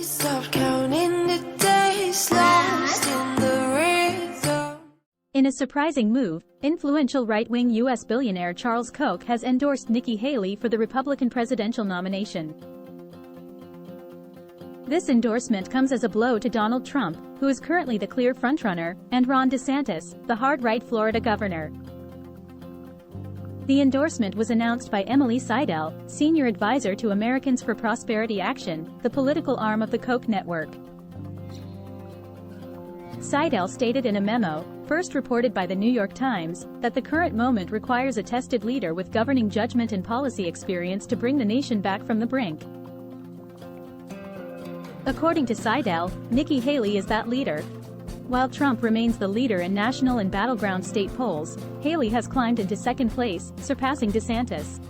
Stop counting the days lost in the rhythm. In a surprising move, influential right-wing U.S. billionaire Charles Koch has endorsed Nikki Haley for the Republican presidential nomination. This endorsement comes as a blow to Donald Trump, who is currently the clear frontrunner, and Ron DeSantis, the hard-right Florida governor. The endorsement was announced by Emily Seidel, senior advisor to Americans for Prosperity Action, the political arm of the Koch network. Seidel stated in a memo, first reported by the New York Times, that the current moment requires a tested leader with governing judgment and policy experience to bring the nation back from the brink. According to Seidel, Nikki Haley is that leader. While Trump remains the leader in national and battleground state polls, Haley has climbed into second place, surpassing DeSantis.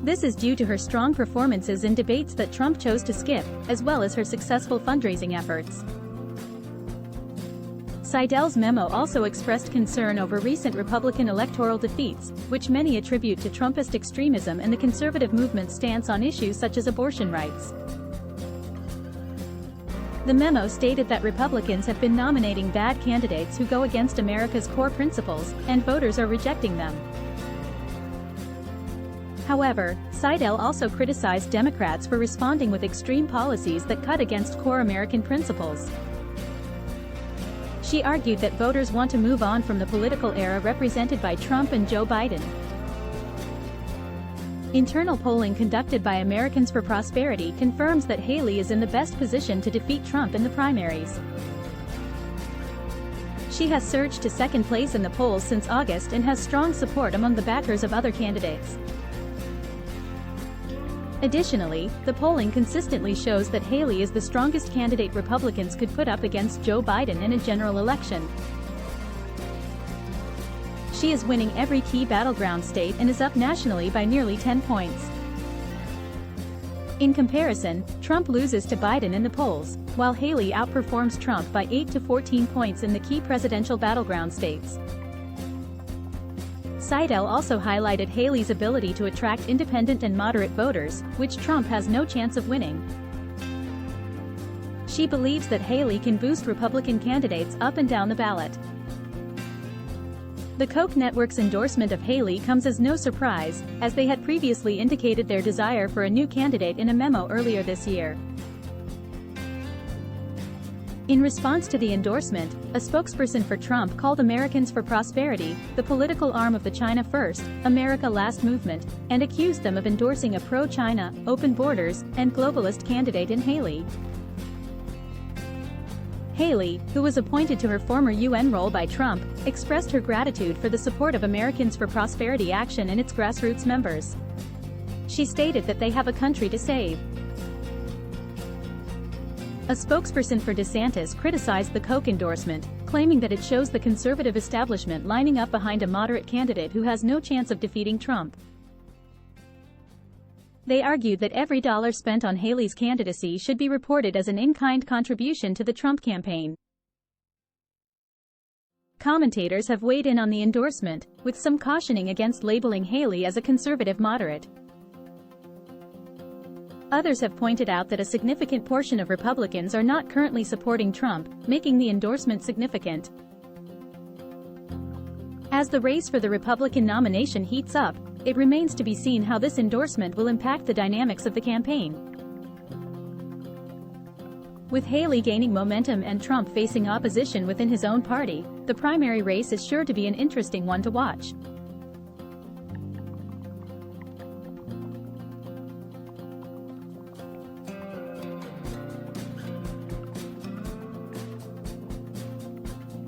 This is due to her strong performances in debates that Trump chose to skip, as well as her successful fundraising efforts. Seidel's memo also expressed concern over recent Republican electoral defeats, which many attribute to Trumpist extremism and the conservative movement's stance on issues such as abortion rights. The memo stated that Republicans have been nominating bad candidates who go against America's core principles, and voters are rejecting them. However, Seidel also criticized Democrats for responding with extreme policies that cut against core American principles. She argued that voters want to move on from the political era represented by Trump and Joe Biden. Internal polling conducted by Americans for Prosperity confirms that Haley is in the best position to defeat Trump in the primaries. She has surged to second place in the polls since August and has strong support among the backers of other candidates. Additionally, the polling consistently shows that Haley is the strongest candidate Republicans could put up against Joe Biden in a general election. She is winning every key battleground state and is up nationally by nearly 10 points. In comparison, Trump loses to Biden in the polls, while Haley outperforms Trump by 8 to 14 points in the key presidential battleground states. Seidel also highlighted Haley's ability to attract independent and moderate voters, which Trump has no chance of winning. She believes that Haley can boost Republican candidates up and down the ballot. The Koch network's endorsement of Haley comes as no surprise, as they had previously indicated their desire for a new candidate in a memo earlier this year. In response to the endorsement, a spokesperson for Trump called Americans for Prosperity the political arm of the China First, America Last movement, and accused them of endorsing a pro-China, open borders, and globalist candidate in Haley. Haley, who was appointed to her former UN role by Trump, expressed her gratitude for the support of Americans for Prosperity Action and its grassroots members. She stated that they have a country to save. A spokesperson for DeSantis criticized the Koch endorsement, claiming that it shows the conservative establishment lining up behind a moderate candidate who has no chance of defeating Trump. They argued that every dollar spent on Haley's candidacy should be reported as an in-kind contribution to the Trump campaign. Commentators have weighed in on the endorsement, with some cautioning against labeling Haley as a conservative moderate. Others have pointed out that a significant portion of Republicans are not currently supporting Trump, making the endorsement significant. As the race for the Republican nomination heats up, it remains to be seen how this endorsement will impact the dynamics of the campaign. With Haley gaining momentum and Trump facing opposition within his own party, the primary race is sure to be an interesting one to watch.